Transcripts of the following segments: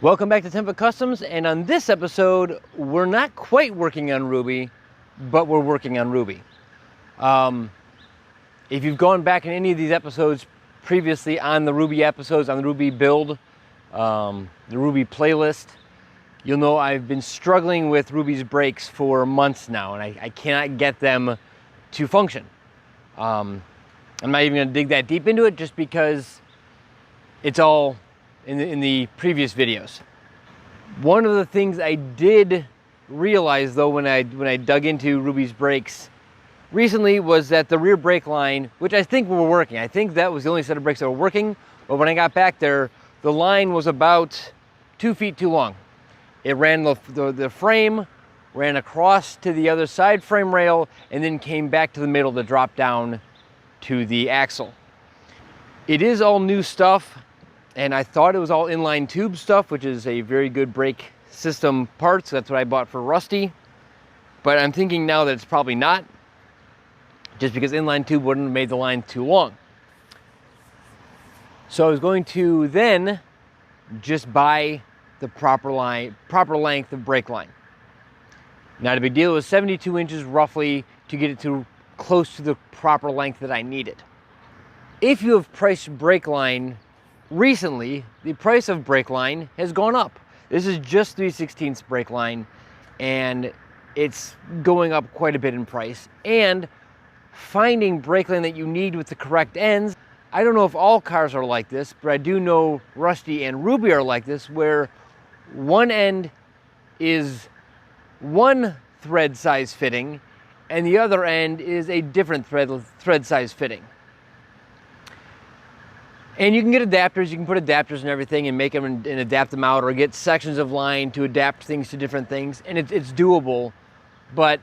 Welcome back to Tempa Customs, and on this episode, we're not quite working on Ruby, but we're working on Ruby. If you've gone back in any of these episodes previously on the Ruby episodes, on the Ruby build, the Ruby playlist, you'll know I've been struggling with Ruby's brakes for months now, and I cannot get them to function. I'm not even going to dig that deep into it just because it's all in the previous videos. One of the things I did realize though when I dug into Ruby's brakes recently was that the rear brake line, which I think were working, I think that was the only set of brakes that were working, but when I got back there, the line was about 2 feet too long. It ran the frame, ran across to the other side frame rail, and then came back to the middle to drop down to the axle. It is all new stuff, and I thought it was all inline tube stuff, which is a very good brake system parts. That's what I bought for Rusty. But I'm thinking now that it's probably not, just because inline tube wouldn't have made the line too long. So I was going to then just buy the proper length of brake line. Not a big deal. It was 72 inches roughly to get it to close to the proper length that I needed. If you have priced brake line recently, the price of brake line has gone up. This is just 3/16 brake line, and it's going up quite a bit in price. And finding brake line that you need with the correct ends, I don't know if all cars are like this, but I do know Rusty and Ruby are like this, where one end is one thread size fitting, and the other end is a different thread size fitting. And you can get adapters, you can put adapters and everything and make them and adapt them out, or get sections of line to adapt things to different things, and it's doable. But,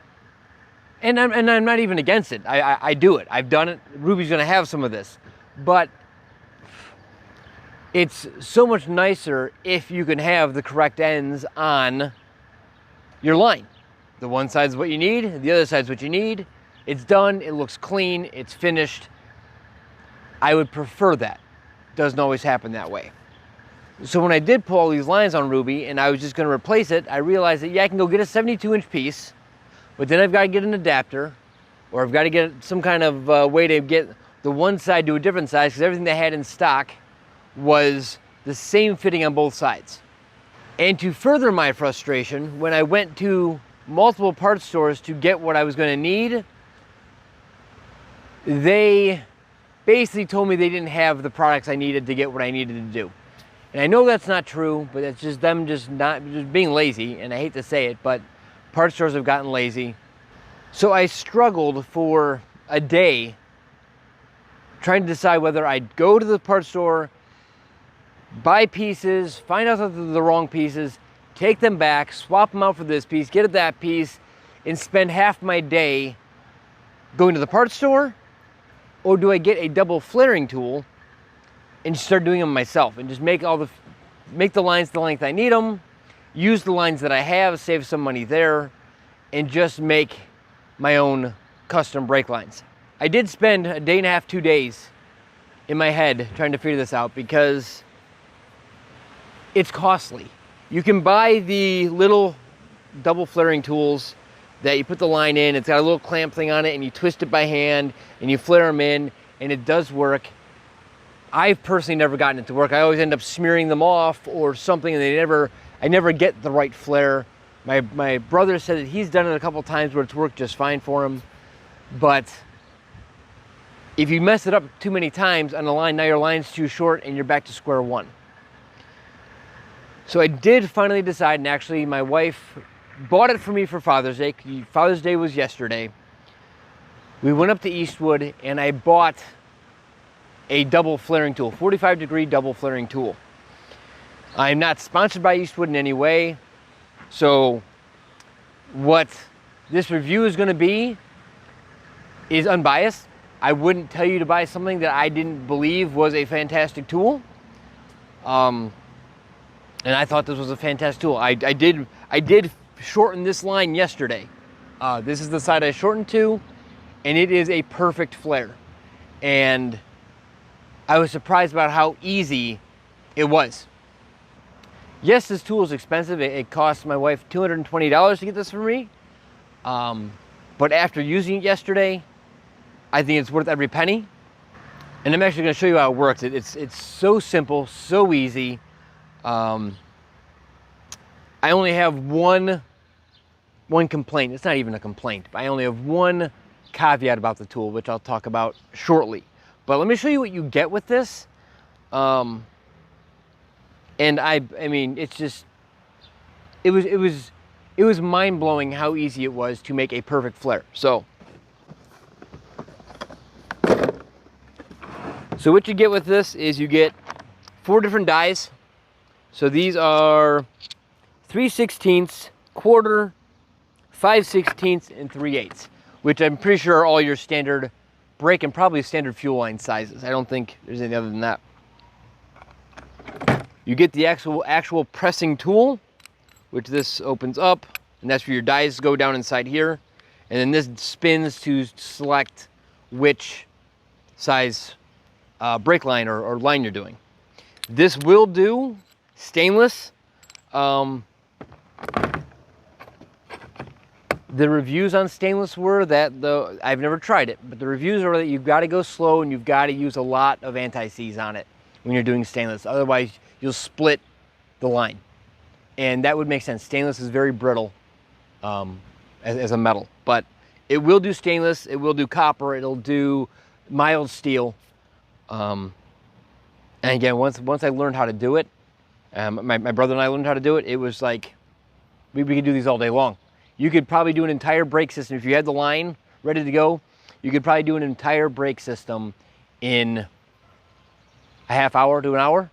and I'm not even against it. I do it. I've done it. Ruby's gonna have some of this. But it's so much nicer if you can have the correct ends on your line. The one side's what you need, the other side's what you need. It's done, it looks clean, it's finished. I would prefer that. Doesn't always happen that way. So when I did pull all these lines on Ruby and I was just going to replace it, I realized that yeah, I can go get a 72-inch piece, but then I've got to get an adapter, or I've got to get some kind of way to get the one side to a different size, because everything they had in stock was the same fitting on both sides. And to further my frustration, when I went to multiple parts stores to get what I was going to need, they basically told me they didn't have the products I needed to get what I needed to do. And I know that's not true, but it's just them just being lazy, and I hate to say it, but parts stores have gotten lazy. So I struggled for a day trying to decide whether I'd go to the parts store, buy pieces, find out that they're the wrong pieces, take them back, swap them out for this piece, get that piece, and spend half my day going to the parts store. Or do I get a double flaring tool and start doing them myself and just make the lines the length I need them, use the lines that I have, save some money there, and just make my own custom brake lines. I did spend a day and a half, 2 days in my head trying to figure this out because it's costly. You can buy the little double flaring tools that you put the line in, it's got a little clamp thing on it, and you twist it by hand, and you flare them in, and it does work. I've personally never gotten it to work. I always end up smearing them off or something, and I never get the right flare. My brother said that he's done it a couple times where it's worked just fine for him, but if you mess it up too many times on the line, now your line's too short, and you're back to square one. So I did finally decide, and actually my wife bought it for me for Father's Day. Father's Day was yesterday. We went up to Eastwood and I bought a double flaring tool, 45-degree double flaring tool. I'm not sponsored by Eastwood in any way. So what this review is going to be is unbiased. I wouldn't tell you to buy something that I didn't believe was a fantastic tool. And I thought this was a fantastic tool. I did shorten this line yesterday. This is the side I shortened to, and it is a perfect flare. And I was surprised about how easy it was. Yes, this tool is expensive. It cost my wife $220 to get this for me. But after using it yesterday, I think it's worth every penny. And I'm actually going to show you how it works. It's so simple, so easy. I only have one complaint. It's not even a complaint, but I only have one caveat about the tool, which I'll talk about shortly. But let me show you what you get with this. And I mean, it's just, it was mind-blowing how easy it was to make a perfect flare. So what you get with this is you get 4 different dies. So these are 3/16, quarter, 5/16, and 3/8, which I'm pretty sure are all your standard brake and probably standard fuel line sizes. I don't think there's any other than that. You get the actual pressing tool, which this opens up, and that's where your dies go down inside here. And then this spins to select which size brake line or line you're doing. This will do stainless. The reviews on stainless were that, I've never tried it, but the reviews are that you've got to go slow and you've got to use a lot of anti-seize on it when you're doing stainless. Otherwise, you'll split the line. And that would make sense. Stainless is very brittle as a metal, but it will do stainless, it will do copper, it'll do mild steel. And again, once I learned how to do it, my brother and I learned how to do it, it was like, we could do these all day long. You could probably do an entire brake system. If you had the line ready to go, you could probably do an entire brake system in a half hour to an hour.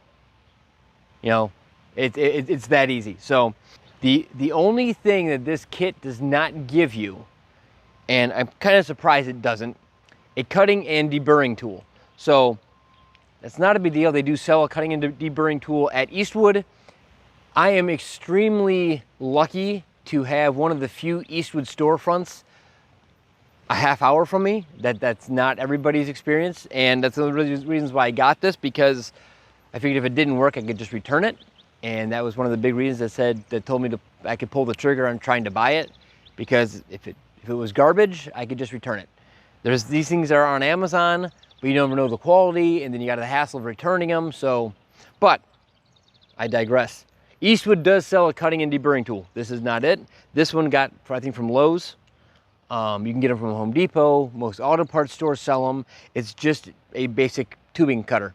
You know, it's that easy. So the only thing that this kit does not give you, and I'm kind of surprised it doesn't, a cutting and deburring tool. So that's not a big deal. They do sell a cutting and deburring tool at Eastwood. I am extremely lucky to have one of the few Eastwood storefronts a half hour from me. That's not everybody's experience, and that's one of the reasons why I got this, because I figured if it didn't work, I could just return it. And that was one of the big reasons that told me I could pull the trigger on trying to buy it, because if it was garbage, I could just return it. There's these things that are on Amazon, but you never know the quality, and then you got the hassle of returning them. So, but I digress. Eastwood does sell a cutting and deburring tool. This is not it. This one got, I think, from Lowe's. You can get them from Home Depot. Most auto parts stores sell them. It's just a basic tubing cutter,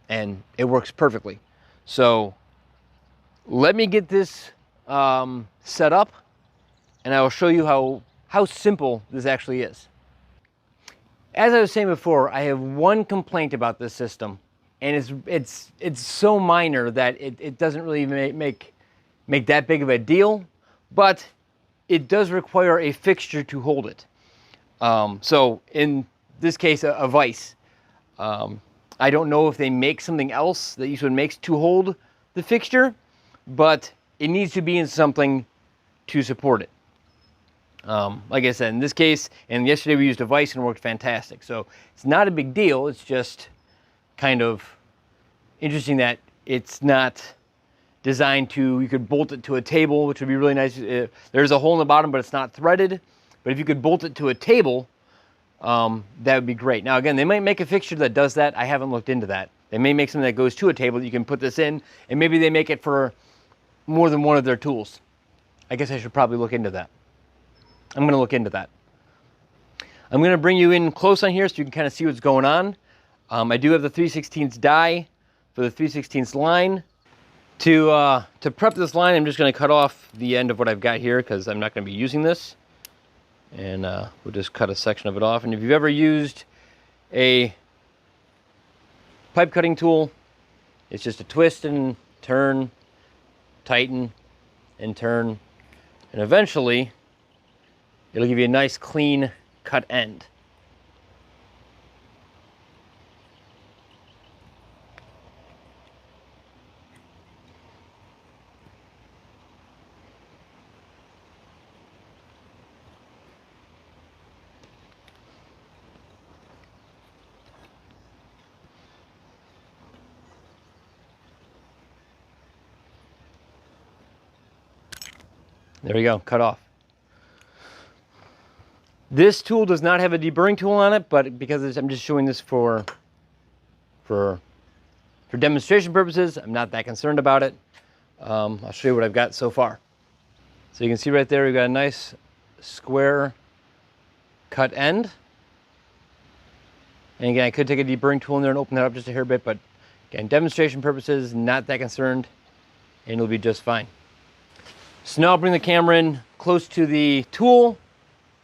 and it works perfectly. So let me get this set up, and I will show you how simple this actually is. As I was saying before, I have one complaint about this system, and it's so minor that it doesn't really make that big of a deal, but it does require a fixture to hold it. So in this case, a vise. I don't know if they make something else that Eastwood makes to hold the fixture, but it needs to be in something to support it. Like I said, in this case, and yesterday we used a vise and it worked fantastic. So it's not a big deal. It's just kind of interesting that it's not designed to, you could bolt it to a table, which would be really nice. There's a hole in the bottom, but it's not threaded. But if you could bolt it to a table, that would be great. Now again, they might make a fixture that does that. I haven't looked into that. They may make something that goes to a table that you can put this in, and maybe they make it for more than one of their tools. I guess I should probably look into that. I'm going to look into that. I'm going to bring you in close on here so you can kind of see what's going on. I do have the 3/16 die for the 3/16 line. To prep this line, I'm just going to cut off the end of what I've got here because I'm not going to be using this. And we'll just cut a section of it off. And if you've ever used a pipe cutting tool, it's just a twist and turn, tighten, and turn, and eventually it'll give you a nice clean cut end. There you go, cut off. This tool does not have a deburring tool on it, but because I'm just showing this for demonstration purposes, I'm not that concerned about it. I'll show you what I've got so far. So you can see right there, we've got a nice square cut end. And again, I could take a deburring tool in there and open that up just a hair bit, but again, demonstration purposes, not that concerned, and it'll be just fine. So now I'll bring the camera in close to the tool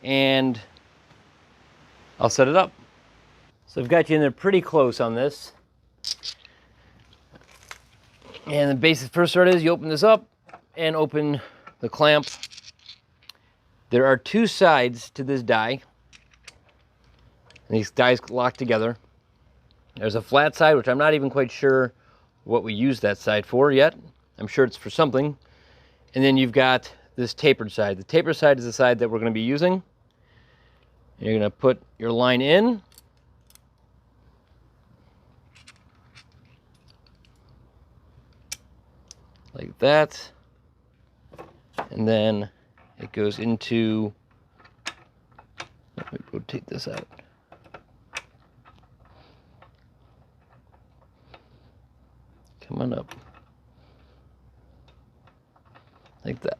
and I'll set it up. So I've got you in there pretty close on this. And the basic first start is you open this up and open the clamp. There are two sides to this die. And these dies lock together. There's a flat side, which I'm not even quite sure what we use that side for yet. I'm sure it's for something. And then you've got this tapered side. The tapered side is the side that we're going to be using. You're going to put your line in. Like that. And then it goes into, let me rotate this out. Come on up. Like that.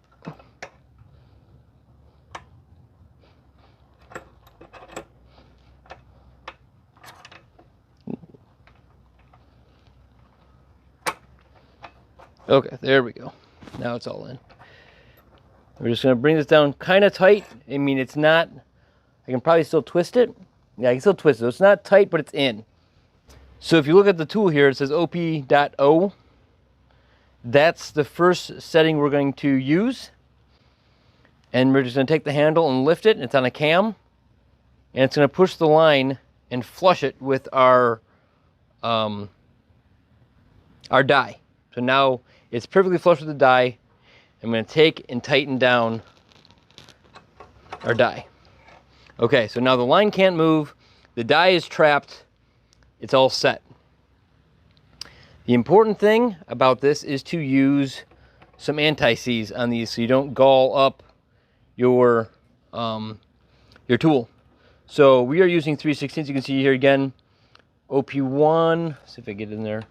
Okay, there we go. Now it's all in. We're just going to bring this down kind of tight. I mean, it's not, I can probably still twist it. Yeah, I can still twist it. So it's not tight, but it's in. So if you look at the tool here, it says op.o. That's the first setting we're going to use. And we're just going to take the handle and lift it. It's on a cam. And it's going to push the line and flush it with our die. So now it's perfectly flush with the die. I'm going to take and tighten down our die. Okay, so now the line can't move. The die is trapped. It's all set. The important thing about this is to use some anti-seize on these so you don't gall up your tool. So we are using 3/16. You can see here again, OP1. Let's see if I get in there.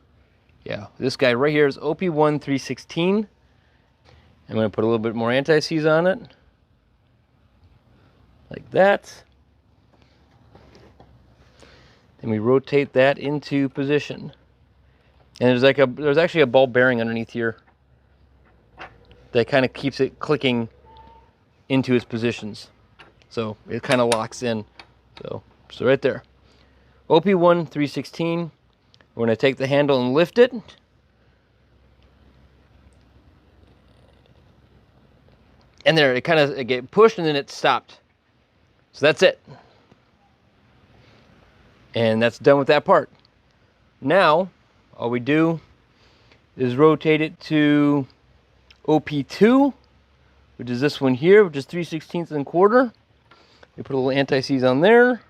Yeah, this guy right here is OP1 3/16. I'm going to put a little bit more anti-seize on it, like that. Then we rotate that into position. And there's actually a ball bearing underneath here that kind of keeps it clicking into its positions. So it kind of locks in. So right there. OP1 3/16. We're going to take the handle and lift it. And there, it kind of get pushed and then it stopped. So that's it. And that's done with that part. Now, all we do is rotate it to OP2, which is this one here, which is 3/16 and a quarter. We put a little anti-seize on there.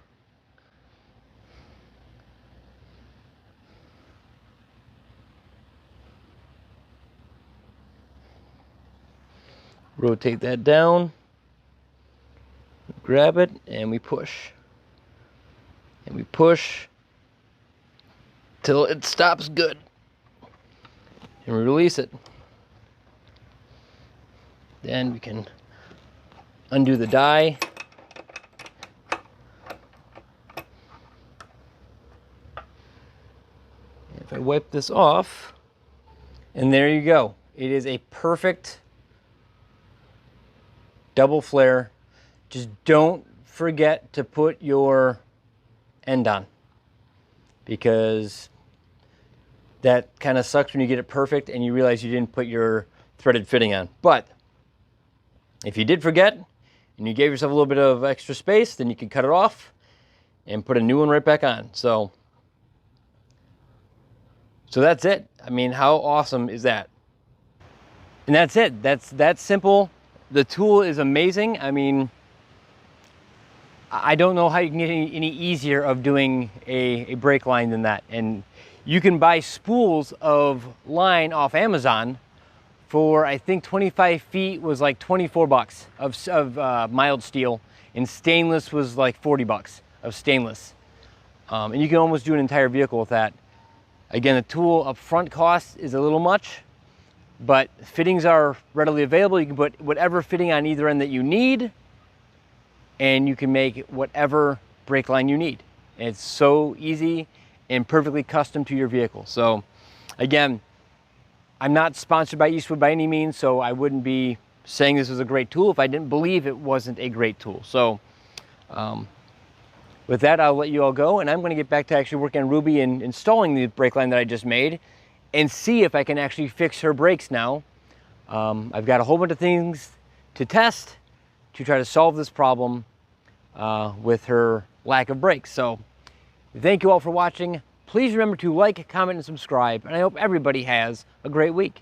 Rotate that down, grab it, and we push. And we push till it stops good. And we release it. Then we can undo the die. If I wipe this off, and there you go. It is a perfect double flare. Just don't forget to put your end on, because that kind of sucks when you get it perfect and you realize you didn't put your threaded fitting on. But if you did forget and you gave yourself a little bit of extra space, then you can cut it off and put a new one right back on. So that's it. I mean, how awesome is that? And that's it. That's simple. The tool is amazing. I mean, I don't know how you can get any easier of doing a brake line than that. And you can buy spools of line off Amazon for, I think 25 feet was like 24 bucks of mild steel, and stainless was like 40 bucks of stainless. And you can almost do an entire vehicle with that. Again, the tool up front cost is a little much, but fittings are readily available. You can put whatever fitting on either end that you need, and you can make whatever brake line you need. And it's so easy and perfectly custom to your vehicle. So again, I'm not sponsored by Eastwood by any means, so I wouldn't be saying this was a great tool if I didn't believe it wasn't a great tool. So with that, I'll let you all go, and I'm going to get back to actually working on Ruby and installing the brake line that I just made and see if I can actually fix her brakes now. I've got a whole bunch of things to test to try to solve this problem with her lack of brakes. So thank you all for watching. Please remember to like, comment, and subscribe, and I hope everybody has a great week.